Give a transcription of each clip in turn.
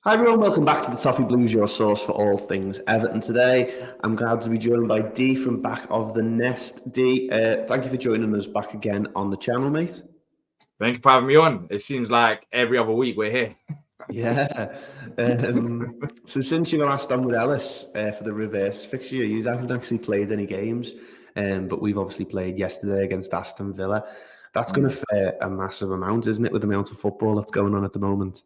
Hi everyone, welcome back to the Toffee Blues, your source for all things Everton today. I'm glad to be joined by D from Back of the Nest. D, thank you for joining us back again on the channel, mate. Thank you for having me on. It seems like every other week we're here. Yeah. So since you were last on with Ellis for the reverse fixture, you haven't actually played any games, but we've obviously played yesterday against Aston Villa. That's going to fare a massive amount, isn't it, with the amount of football that's going on at the moment?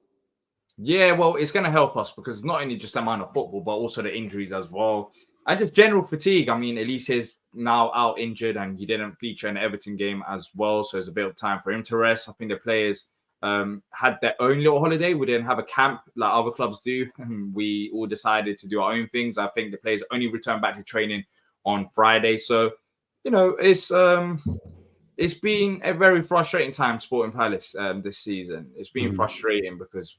Yeah, well, it's going to help us because it's not only just the amount of football, but also the injuries as well. And just general fatigue. I mean, Elise is now out injured and he didn't feature in the Everton game as well. So there's a bit of time for him to rest. I think the players had their own little holiday. We didn't have a camp like other clubs do. We all decided to do our own things. I think the players only returned back to training on Friday. So, it's been a very frustrating time Sporting Palace this season. It's been frustrating because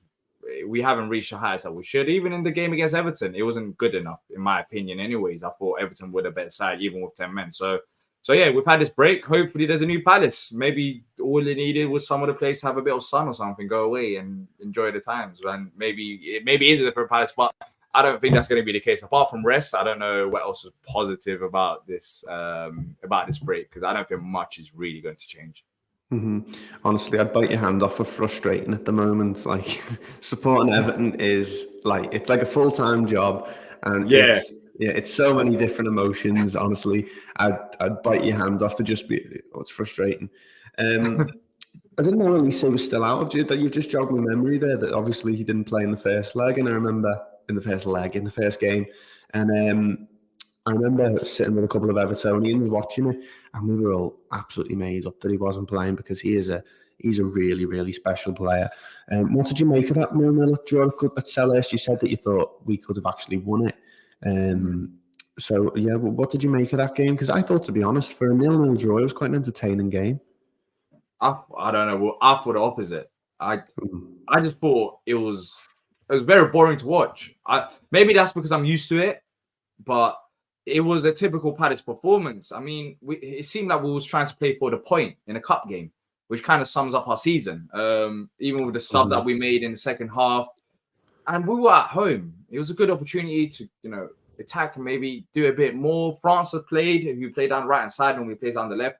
we haven't reached the heights that we should. Even in the game against Everton, it wasn't good enough, in my opinion. Anyways, I thought Everton were the better side, even with 10 men. So yeah, we've had this break. Hopefully, there's a new Palace. Maybe all they needed was some of the players to have a bit of sun or something, go away and enjoy the times. And maybe it is a different Palace, but I don't think that's going to be the case. Apart from rest, I don't know what else is positive about this break because I don't think much is really going to change. Honestly, I'd bite your hand off for frustrating at the moment. Like supporting Everton is like it's like a full-time job, and it's so many different emotions. Honestly, I'd bite your hand off to just be. Oh, it's frustrating. I didn't know Elise was still out of you. That you've just jogged my memory there. That obviously he didn't play in the first leg, and I remember in the first game, and I remember sitting with a couple of Evertonians watching it, and we were all absolutely made up that he wasn't playing because he's a really, really special player. What did you make of that 0-0 draw at Selhurst? You said that you thought we could have actually won it. So, yeah, what did you make of that game? Because I thought, to be honest, for a 0-0 draw, it was quite an entertaining game. I don't know. Well, I thought the opposite. I just thought it was very boring to watch. Maybe that's because I'm used to it, but it was a typical Palace performance. I mean, it seemed like we was trying to play for the point in a cup game, which kind of sums up our season. Even with the subs that we made in the second half, and we were at home. It was a good opportunity to, attack and maybe do a bit more. France who played down the right hand side and we played on the left,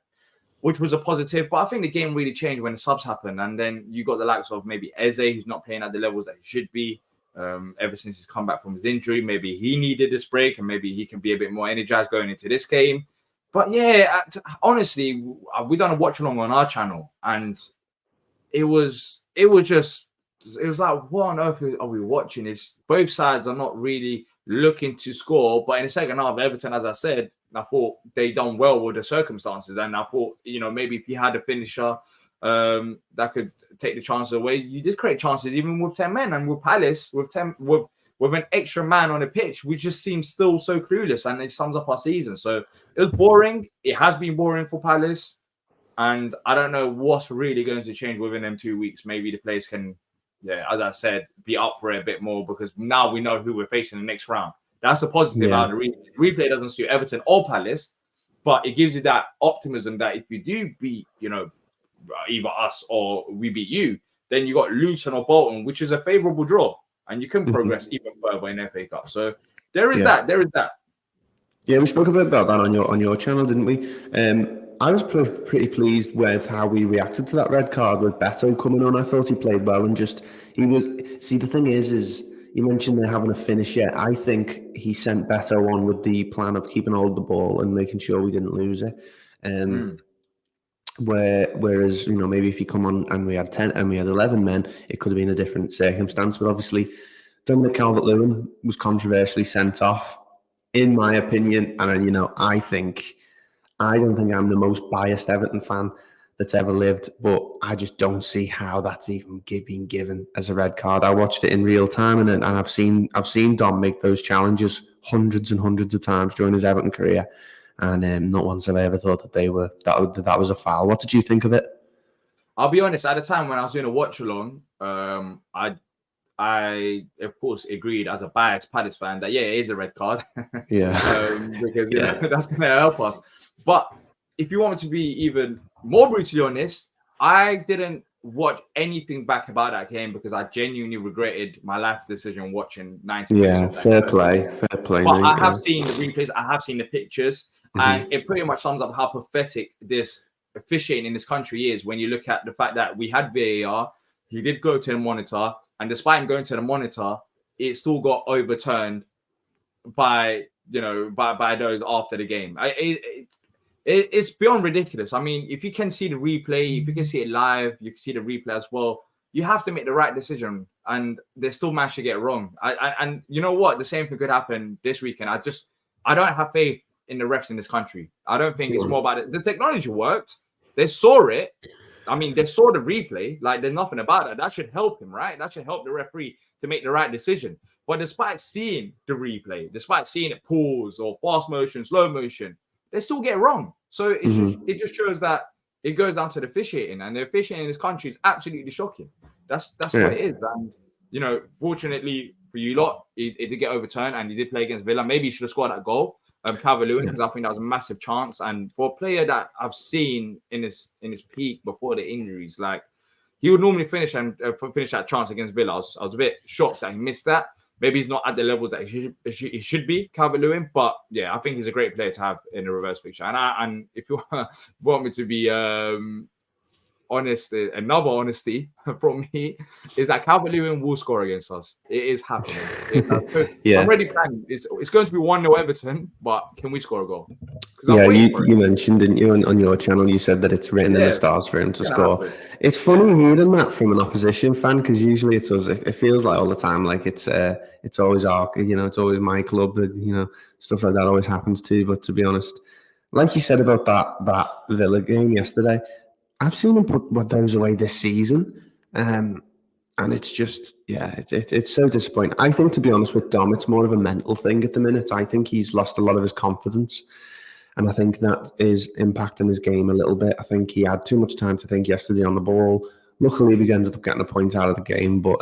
which was a positive. But I think the game really changed when the subs happened, and then you got the likes of maybe Eze, who's not playing at the levels that he should be. Ever since he's come back from his injury, maybe he needed this break and maybe he can be a bit more energized going into this game. But yeah, honestly, we done a watch along on our channel, and it was like, what on earth are we watching? It's both sides are not really looking to score, but in the second half, Everton, as I said, I thought they done well with the circumstances, and I thought maybe if you had a finisher that could take the chances away. You did create chances even with 10 men, and with Palace with an extra man on the pitch, we just seem still so clueless, and it sums up our season. So it was boring. It has been boring for Palace, and I don't know what's really going to change within them 2 weeks. Maybe the players can, as I said, be up for it a bit more because now we know who we're facing in the next round. That's the positive out of the replay. Doesn't suit Everton or Palace, but it gives you that optimism that if you do beat, either us or we beat you, then you got Luton or Bolton, which is a favourable draw, and you can progress even further in FA Cup. So there is that. Yeah, we spoke a bit about that on your channel, didn't we? I was pretty pleased with how we reacted to that red card with Beto coming on. I thought he played well and the thing is you mentioned they're having a finish yet. I think he sent Beto on with the plan of keeping hold of the ball and making sure we didn't lose it. Whereas maybe if you come on and we had 10 and we had 11 men, it could have been a different circumstance. But obviously, Dominic Calvert-Lewin was controversially sent off, in my opinion. And I don't think I'm the most biased Everton fan that's ever lived, but I just don't see how that's even been given as a red card. I watched it in real time, and I've seen Dom make those challenges hundreds and hundreds of times during his Everton career. And not once have I ever thought that that was a foul. What did you think of it? I'll be honest. At the time when I was doing a watch along, I of course agreed as a biased Palace fan that it is a red card. Because that's going to help us. But if you want me to be even more brutally honest, I didn't watch anything back about that game because I genuinely regretted my life decision watching 90 minutes. Yeah, fair play. But mate, I have seen the replays, I have seen the pictures, and it pretty much sums up how pathetic this officiating in this country is when you look at the fact that we had VAR, he did go to the monitor, and despite him going to the monitor, it still got overturned by those after the game. It's beyond ridiculous. I mean, if you can see the replay, if you can see it live, you can see the replay as well. You have to make the right decision, and they still managed to get it wrong. And you know what? The same thing could happen this weekend. I don't have faith in the refs in this country. I don't think it's more about it. The technology worked. They saw it. I mean, they saw the replay. Like, there's nothing about it. That should help him, right? That should help the referee to make the right decision. But despite seeing the replay, despite seeing it pause or fast motion, slow motion, they still get it wrong. So it just shows that it goes down to the officiating, and the officiating in this country is absolutely shocking. That's what it is. And fortunately for you lot, it did get overturned, and he did play against Villa. Maybe he should have scored that goal, Calvert-Lewin, because I think that was a massive chance. And for a player that I've seen in his peak before the injuries, like, he would normally finish that chance against Villa. I was a bit shocked that he missed that. Maybe he's not at the levels that he should be, Calvert-Lewin. But yeah, I think he's a great player to have in a reverse fixture. And if you want me to be honest, another honesty from me is that Calvert-Lewin will score against us. It is happening. I'm already planning. It's going to be 1-0 Everton, but can we score a goal? Yeah, you mentioned, didn't you, on your channel, you said that it's written in the stars for him to score. It's funny hearing that from an opposition fan, because usually it's us. It feels like all the time like it's always it's always my club, stuff like that always happens too. But to be honest, like you said about that Villa game yesterday, I've seen him put those away this season, and it's just it's so disappointing. I think, to be honest with Dom, it's more of a mental thing at the minute. I think he's lost a lot of his confidence. And I think that is impacting his game a little bit. I think he had too much time to think yesterday on the ball. Luckily, we ended up getting a point out of the game. But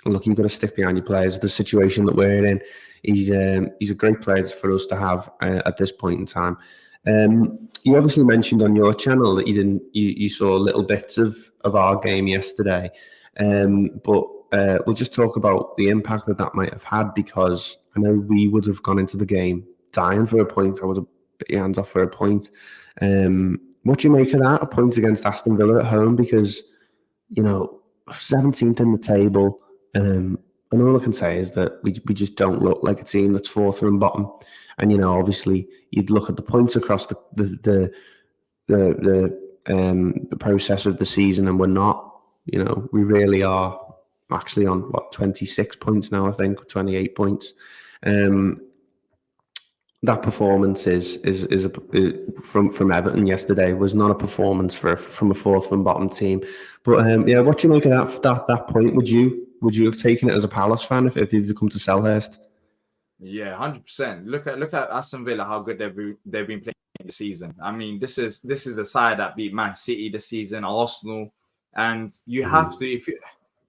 look, you've got to stick behind your players. The situation that we're in, he's a great player for us to have at this point in time. You obviously mentioned on your channel that you saw little bits of our game yesterday. But we'll just talk about the impact that might have had, because I know we would have gone into the game dying for a point. I would have bit your hands off for a point. What do you make of that? A point against Aston Villa at home, because 17th in the table, and all I can say is that we just don't look like a team that's fourth from bottom. And obviously you'd look at the points across the process of the season, and we're not. We really are actually on 26 points now, I think, 28 points. That performance is from Everton yesterday was not a performance from a fourth from bottom team. But what do you make of that point? Would you have taken it as a Palace fan if it had come to Selhurst? Yeah, 100%. Look at Aston Villa, how good they've been playing this season. I mean, this is a side that beat Man City this season, Arsenal, and you have to,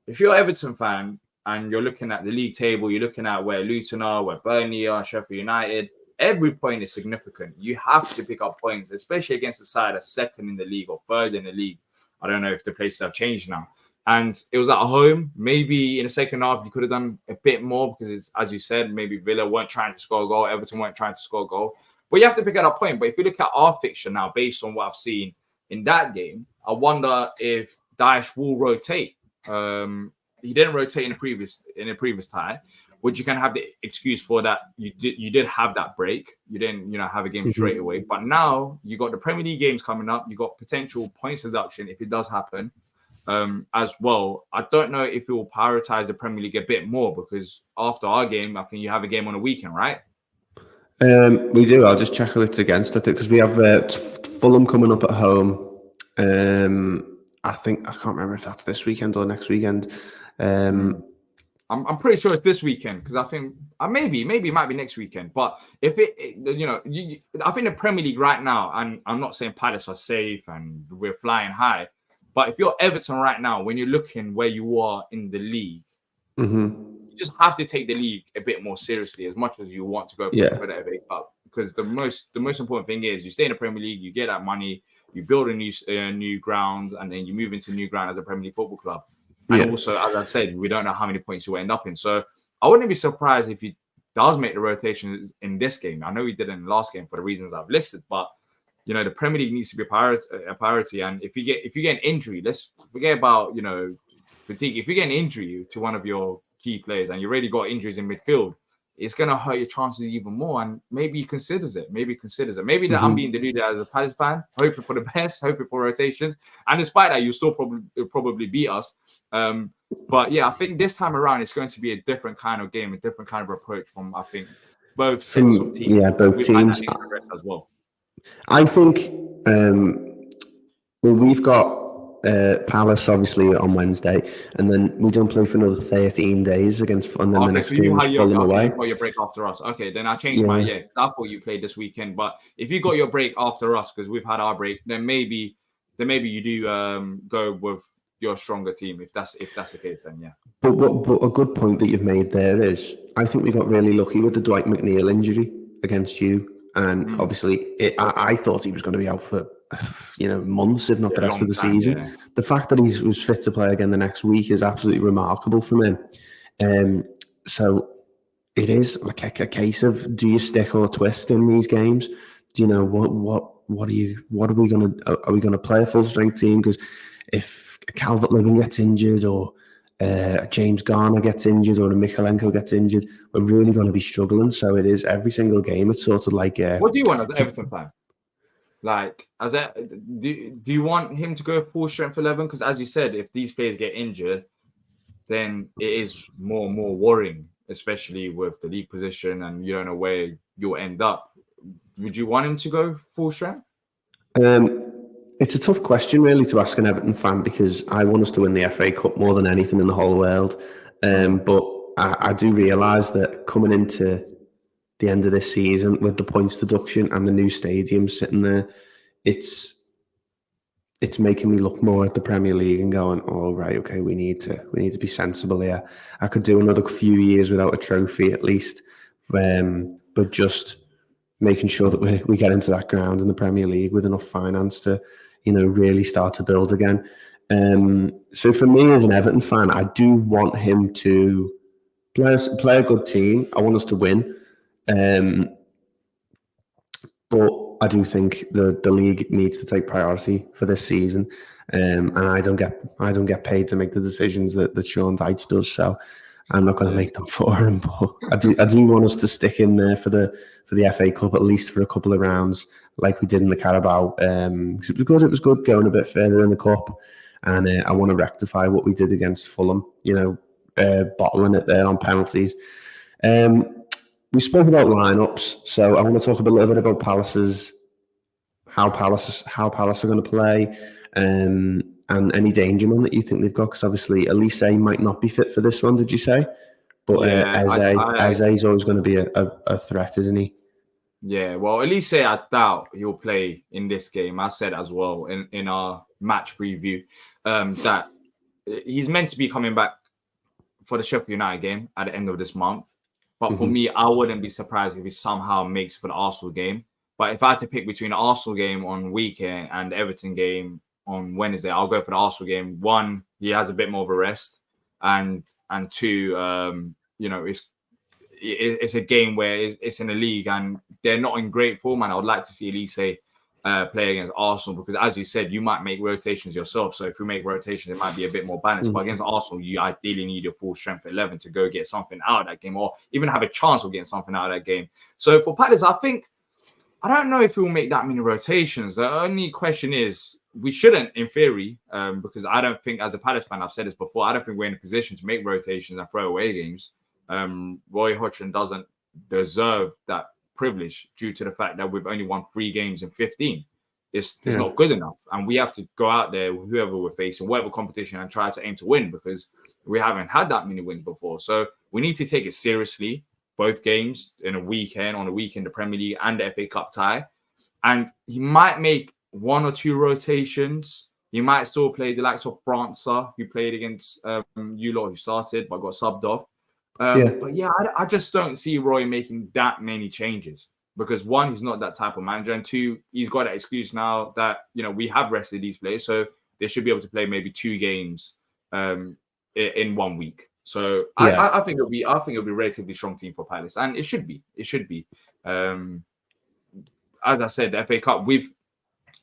if you're an Everton fan and you're looking at the league table, you're looking at where Luton are, where Burnley are, Sheffield United. Every point is significant. You have to pick up points, especially against a side that's second in the league or third in the league. I don't know if the places have changed now. And it was at home. Maybe in the second half, you could have done a bit more because, it's, as you said, maybe Villa weren't trying to score a goal. Everton weren't trying to score a goal. But you have to pick up that point. But if you look at our fixture now, based on what I've seen in that game, I wonder if Daesh will rotate. He didn't rotate in a previous tie, which you can have the excuse for that. You did have that break. You didn't, have a game straight away. But now you got the Premier League games coming up. You got potential points deduction if it does happen. As well, I don't know if it will prioritize the Premier League a bit more, because after our game, I think you have a game on a weekend, right? We do. I'll just check it against it because we have Fulham coming up at home. I can't remember if that's this weekend or next weekend. I'm pretty sure it's this weekend, because I think maybe it might be next weekend. But if I think the Premier League right now, and I'm not saying Palace are safe and we're flying high, but if you're Everton right now, when you're looking where you are in the league, you just have to take the league a bit more seriously, as much as you want to go for the FA Cup. because the most important thing is you stay in the Premier League, you get that money, you build a new ground, and then you move into a new ground as a Premier League football club. And also, as I said, we don't know how many points you will end up in. So I wouldn't be surprised if he does make the rotation in this game. I know he did in the last game for the reasons I've listed, but the Premier League needs to be a priority. And if you get an injury, let's forget about fatigue. If you get an injury to one of your key players and you already got injuries in midfield, it's going to hurt your chances even more. And maybe he considers it. Maybe that I'm being deluded as a Palace fan, hoping for the best, hoping for rotations. And despite that, you'll still probably beat us. But yeah, I think this time around, it's going to be a different kind of game, a different kind of approach from, I think, both sets of teams. Yeah, both teams. As well. I think, we've got Palace obviously on Wednesday, and then we don't play for another 13 days against, and then the next game is Fulham away. You got your break after us. Okay, then I changed my I thought you played this weekend, but if you got your break after us because we've had our break, then maybe you do go with your stronger team if that's the case. Then But a good point that you've made there is I think we got really lucky with the Dwight McNeil injury against you. And obviously, I thought he was going to be out for months, if not the rest of the season. Yeah. The fact that he was fit to play again the next week is absolutely remarkable from him. So it is like a case of, do you stick or twist in these games? Do you know what are we going to play a full strength team? Because if Calvert-Lewin gets injured, or James Garner gets injured, or Mykolenko gets injured, we're really going to be struggling. So it is every single game. It's sort of like what do you want as an Everton fan? Like, do you want him to go full strength 11? Because as you said, if these players get injured, then it is more worrying, especially with the league position and you don't know where you'll end up. Would you want him to go full strength? It's a tough question, really, to ask an Everton fan, because I want us to win the FA Cup more than anything in the whole world. But I do realise that coming into the end of this season with the points deduction and the new stadium sitting there, it's making me look more at the Premier League and going, oh right, okay, we need to be sensible here. I could do another few years without a trophy at least, but just making sure that we get into that ground in the Premier League with enough finance to really start to build again. So for me as an Everton fan, I do want him to play a good team. I want us to win. But I do think the league needs to take priority for this season, and I don't get paid to make the decisions that Sean Dyche does. So I'm not going to make them for him. But I do want us to stick in there for the FA Cup, at least for a couple of rounds, like we did in the Carabao. Because it was good going a bit further in the cup, and I want to rectify what we did against Fulham. Bottling it there on penalties. We spoke about lineups, so I want to talk a little bit about how Palace are going to play, and any danger man that you think they've got. Because obviously Elise might not be fit for this one, did you say? But Eze's always going to be a threat, isn't he? Yeah, well, Elise, I doubt he'll play in this game. I said as well in our match preview that he's meant to be coming back for the Sheffield United game at the end of this month. But for me, I wouldn't be surprised if he somehow makes for the Arsenal game. But if I had to pick between the Arsenal game on weekend and the Everton game on Wednesday, I'll go for the Arsenal game. One, he has a bit more of a rest, and two, it's a game where it's in a league and they're not in great form. And I would like to see Elise play against Arsenal, because as you said, you might make rotations yourself. So if you make rotations, it might be a bit more balanced. But against Arsenal, you ideally need your full strength 11 to go get something out of that game, or even have a chance of getting something out of that game. So for Palace, I don't know if we'll make that many rotations. The only question is, we shouldn't, in theory, because I don't think, as a Palace fan, I've said this before, I don't think we're in a position to make rotations and throw away games. Roy Hodgson doesn't deserve that privilege due to the fact that we've only won 3 games in 15. It's not good enough, and we have to go out there with whoever we're facing, whatever competition, and try to aim to win, because we haven't had that many wins before. So we need to take it seriously, both games on a weekend, the Premier League and the FA Cup tie. And he might make 1 or 2 rotations. He might still play the likes of França, who played against you lot, who started but got subbed off. But yeah, I just don't see Roy making that many changes. because one, he's not that type of manager, and two, he's got that excuse now that we have rested these players, so they should be able to play maybe 2 games in 1 week. So yeah. I think it'll be a relatively strong team for Palace, and it should be. As I said, the FA Cup, we've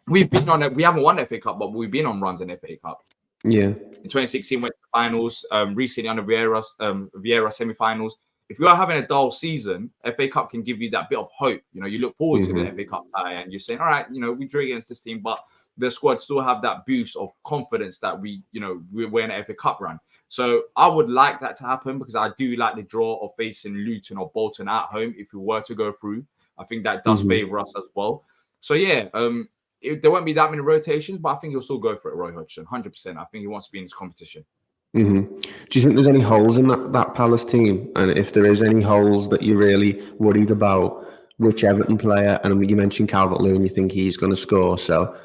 been on it. We haven't won the FA Cup, but we've been on runs in the FA Cup. Yeah. In 2016, went to the finals. Recently under Vieira semi-finals. If you are having a dull season, FA Cup can give you that bit of hope. You look forward to the FA Cup tie, and you're saying, all right, we drew against this team, but the squad still have that boost of confidence that we're in an FA Cup run. So I would like that to happen, because I do like the draw of facing Luton or Bolton at home if we were to go through. I think that does favor us as well. So yeah, there won't be that many rotations, but I think he'll still go for it, Roy Hodgson, 100%. I think he wants to be in this competition. Do you think there's any holes in that Palace team? And if there is any holes that you're really worried about, which Everton player, and you mentioned Calvert-Lewin, you think he's going to score, so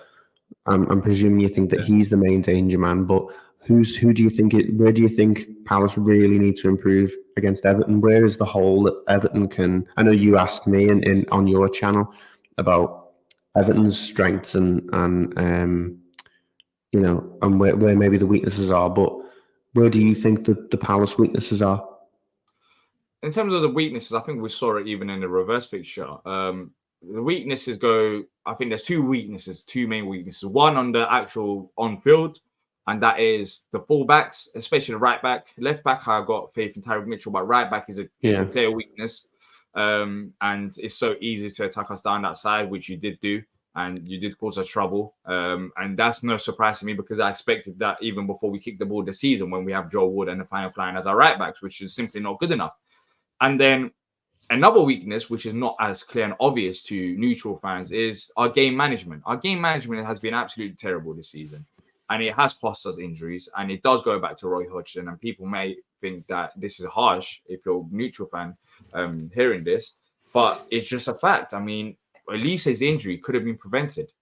I'm presuming you think that he's the main danger man, but who do you think where do you think Palace really need to improve against Everton? Where is the hole that Everton can? I know you asked me on your channel about Everton's strengths and where maybe the weaknesses are, but where do you think the Palace weaknesses are? In terms of the weaknesses, I think we saw it even in the reverse fixture. The weaknesses I think there's 2 main weaknesses. One on the actual on-field, and that is the fullbacks, especially the right back. Left back, I got faith in Tyrick Mitchell, but right back is a clear weakness. And it's so easy to attack us down that side, which you did do, and you did cause us trouble. And that's no surprise to me, because I expected that even before we kicked the ball this season, when we have Joe Wood and the final line as our right backs, which is simply not good enough. And then another weakness, which is not as clear and obvious to neutral fans, is our game management. Our game management has been absolutely terrible this season, and it has cost us injuries. And it does go back to Roy Hodgson. And people may think that this is harsh if you're a neutral fan hearing this, but it's just a fact. I mean, Elise's injury could have been prevented.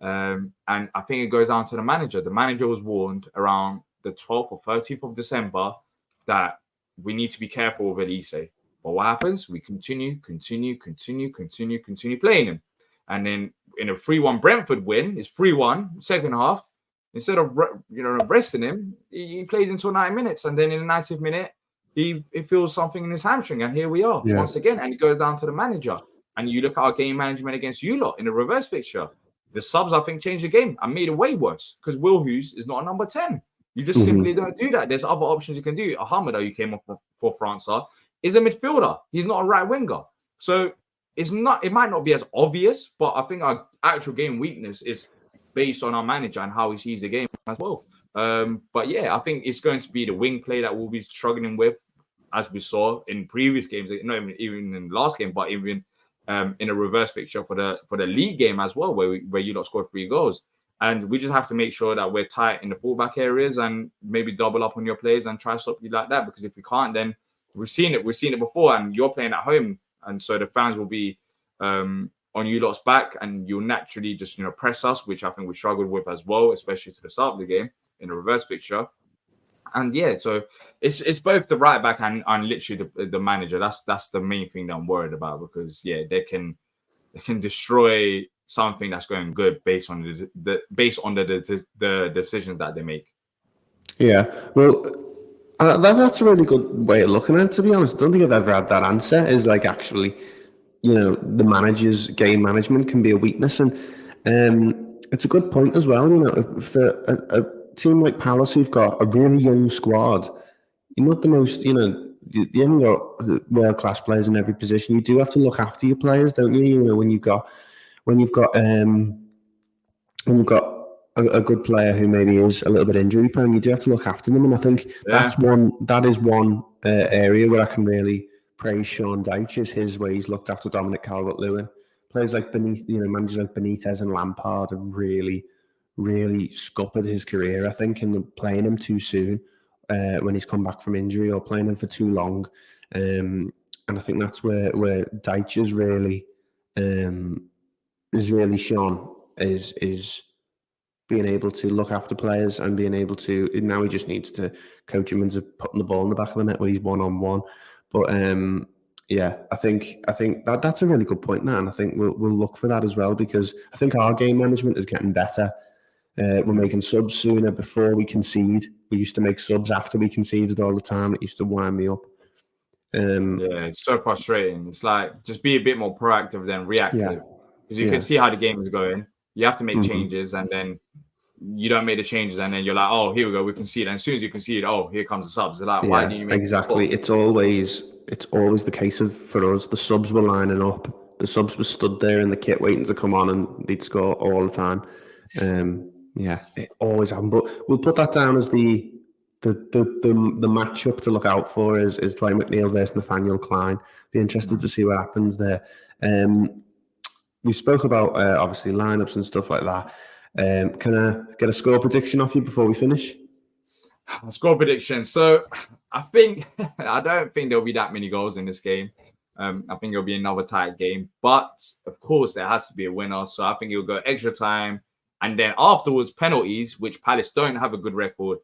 And I think it goes down to the manager. The manager was warned around the 12th or 13th of December that we need to be careful with Elise. But what happens? We continue playing him. And then in a 3-1 Brentford win, it's 3-1, second half. Instead of resting him, he plays until 9 minutes. And then in the 90th minute, he feels something in his hamstring. And here we are once again. And it goes down to the manager. And you look at our game management against you lot in the reverse fixture. The subs, I think, changed the game and made it way worse, because Will Hughes is not a number 10. You just simply don't do that. There's other options you can do. Ahmada, who came off for France, is a midfielder. He's not a right winger. So it might not be as obvious, but I think our actual game weakness is based on our manager and how he sees the game as well. But yeah, I think it's going to be the wing play that we'll be struggling with, as we saw in previous games, not even in the last game, but even in a reverse fixture for the league game as well, where you lot scored 3 goals. And we just have to make sure that we're tight in the fullback areas and maybe double up on your players and try to stop you like that. Because if we can't, then we've seen it before, and you're playing at home, and so the fans will be on you lot's back, and you'll naturally just press us, which I think we struggled with as well, especially to the start of the game in the reverse fixture. And yeah, so it's both the right back and literally the manager. That's the main thing that I'm worried about, because they can destroy something that's going good based on the decisions that they make. Yeah, well, that's a really good way of looking at it, to be honest. I don't think I've ever had that answer. Is like, actually, the manager's game management can be a weakness, and it's a good point as well. For a team like Palace, who've got a really young squad, you're not the most, you haven't got world-class players in every position. You do have to look after your players, don't you? When you've got a good player who maybe is a little bit injury prone, you do have to look after them. And I think that is one area where I can really praise Sean Dyche, is his way he's looked after Dominic Calvert-Lewin. Players like managers like Benitez and Lampard have really, really scuppered his career, I think, and playing him too soon when he's come back from injury, or playing him for too long. And I think that's where Dyche is really shown is being able to look after players and being able to. Now he just needs to coach him into putting the ball in the back of the net where he's 1-on-1. But I think that's a really good point, and I think we'll look for that as well, because I think our game management is getting better. We're making subs sooner before we concede. We used to make subs after we conceded all the time. It used to wind me up. Yeah, it's so frustrating. It's like, just be a bit more proactive than reactive, because you can see how the game is going. You have to make changes, and then you don't make the changes, and then you're like, oh, here we go, we concede. And as soon as you concede, oh, here comes the subs. They're like, why do you make exactly? It's always the case for us. The subs were lining up. The subs were stood there in the kit waiting to come on, and they'd score all the time. It always happened. But we'll put that down as the matchup to look out for is Dwight McNeil versus Nathaniel Klein. Be interested to see what happens there. We spoke about obviously lineups and stuff like that. Can I get a score prediction off you before we finish? A score prediction. So I don't think there'll be that many goals in this game. I think it'll be another tight game, but of course there has to be a winner. So I think it'll go extra time, and then afterwards penalties, which Palace don't have a good record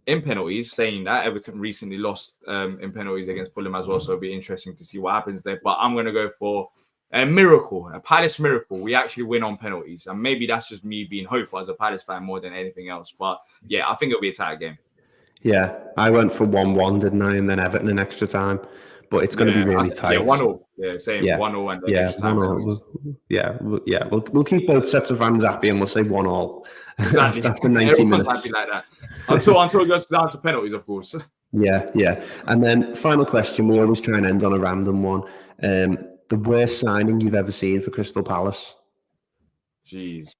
in penalties. Saying that, Everton recently lost in penalties against Fulham as well, so it'll be interesting to see what happens there. But I'm going to go for a miracle, a Palace miracle. We actually win on penalties, and maybe that's just me being hopeful as a Palace fan more than anything else. But yeah, I think it'll be a tight game. Yeah, I went for 1-1, didn't I? And then Everton in extra time. But it's going to be really tight. 1-0. Yeah, same. 1-0 and then extra time. 1-0. We'll keep both sets of fans happy, and we'll say 1-1 exactly. after 90 Everyone's minutes. happy like that. Until it goes down to penalties, of course. Yeah. And then final question. We always try and end on a random one. The worst signing you've ever seen for Crystal Palace? Jeez.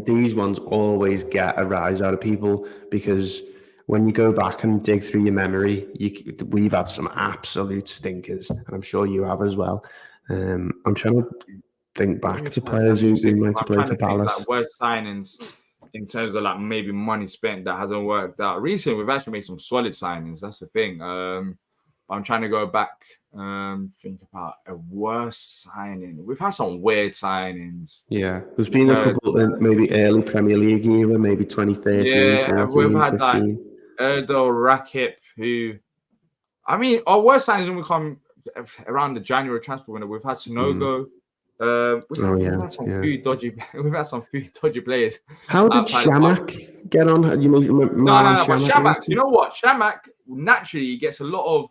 These ones always get a rise out of people, because when you go back and dig through your memory, we've had some absolute stinkers, and I'm sure you have as well. I'm trying to think back to players who might have played for Palace. Like worst signings in terms of like maybe money spent that hasn't worked out. Recently, we've actually made some solid signings. That's the thing. I'm trying to go back, think about a worst signing. We've had some weird signings. Yeah, there's been a couple in maybe early Premier League era, maybe 2013, yeah, 2014, we've had 15. Like Erdal Rakip, who, I mean, our worst signings when we come around the January transfer window. We've had Sonogo. We've had some few dodgy. We've had some few dodgy players. How did Shamak get on? No. But Shamak, you know what? Shamak naturally gets a lot of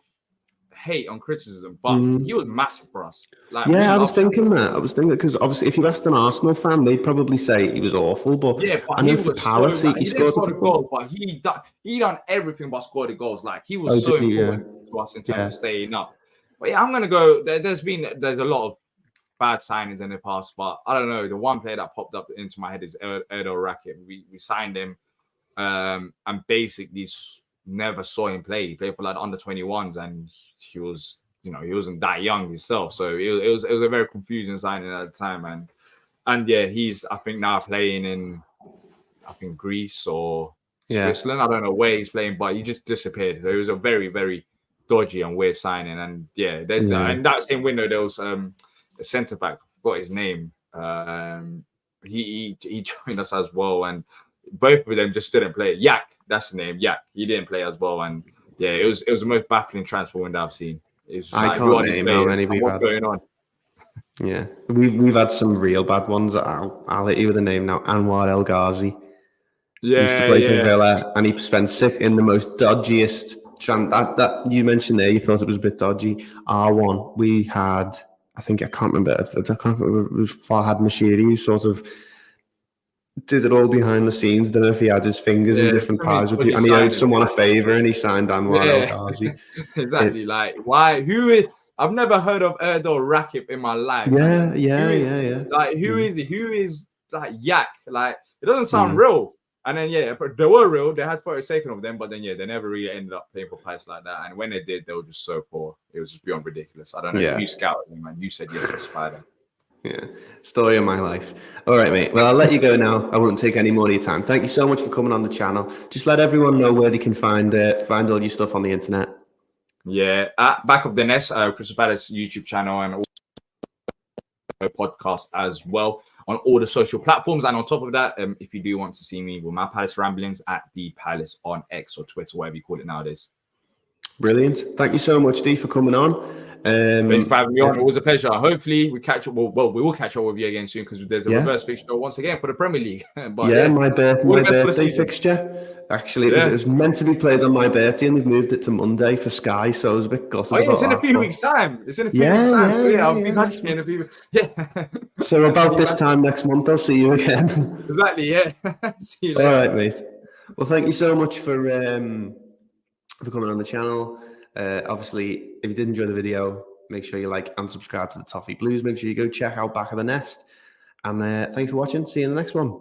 hate on criticism, but he was massive for us. Like, I was thinking because obviously, if you asked an Arsenal fan, they'd probably say he was awful. But but I know for Palace, he didn't score the goal, but he done everything but score the goals. Like, he was so important to us in terms of staying up. But yeah, I'm gonna go. There's a lot of bad signings in the past, but I don't know. The one player that popped up into my head is Erdal Rakip. We signed him, and basically never saw him play. He played for like under 21s, and he was, he wasn't that young himself. So it was a very confusing signing at the time. And yeah, he's, I think, now playing in, I think, Greece or Switzerland. I don't know where he's playing, but he just disappeared. So it was a very, very dodgy and weird signing. And yeah, in that same window, there was a centre back. I forgot his name. He joined us as well, and both of them just didn't play. Yak, that's the name. Yak, he didn't play as well, and yeah, it was the most baffling transfer window I've seen. I can't name how many we've had. What's going on? Yeah, we've had some real bad ones. I'll hit you with a name now. Anwar El Ghazi. He used to play for Villa, and he spent sixth in the most dodgiest. That you mentioned there, you thought it was a bit dodgy. R1, we had. I can't remember. It was Farhad Mashiri, who sort of did it all behind the scenes. Don't know if he had his fingers in different pies, and he owed someone a favour, and he signed Anwar El Ghazi. Exactly. Why? Who is? I've never heard of Erdal Rakip in my life. Yeah. Like, who is he? Who is like Yak? Like, it doesn't sound real. And then they were real. They had photos taken of them, but then they never really ended up playing for Palace like that. And when they did, they were just so poor. It was just beyond ridiculous. I don't know who scouted them, and you said yes to Spider. Yeah, story of my life. All right, mate. Well, I'll let you go now. I won't take any more of your time. Thank you so much for coming on the channel. Just let everyone know where they can find all your stuff on the internet. Yeah, at Back of the Nest, Crystal Palace YouTube channel, and also podcast as well on all the social platforms. And on top of that, if you do want to see me with my Palace ramblings, at the Palace on X or Twitter, whatever you call it nowadays. Brilliant. Thank you so much, Dee, for coming on. Thank you for having me on. It was a pleasure. Hopefully, we catch up. Well, we will catch up with you again soon because there's a reverse fixture once again for the Premier League. But my birthday fixture. Actually, it was meant to be played on my birthday, and they've moved it to Monday for Sky. So I was a bit gutted. Oh, yeah, it's in a few weeks' time. It's in a few weeks' time. So, I'll be back in a few. Yeah. So about this time next month, I'll see you again. Exactly. Yeah. See you later. All right, mate. Well, thank you so much for coming on the channel. Obviously, if you did enjoy the video, make sure you like and subscribe to the Toffee Blues. Make sure you go check out Back of the Nest. And thanks for watching. See you in the next one.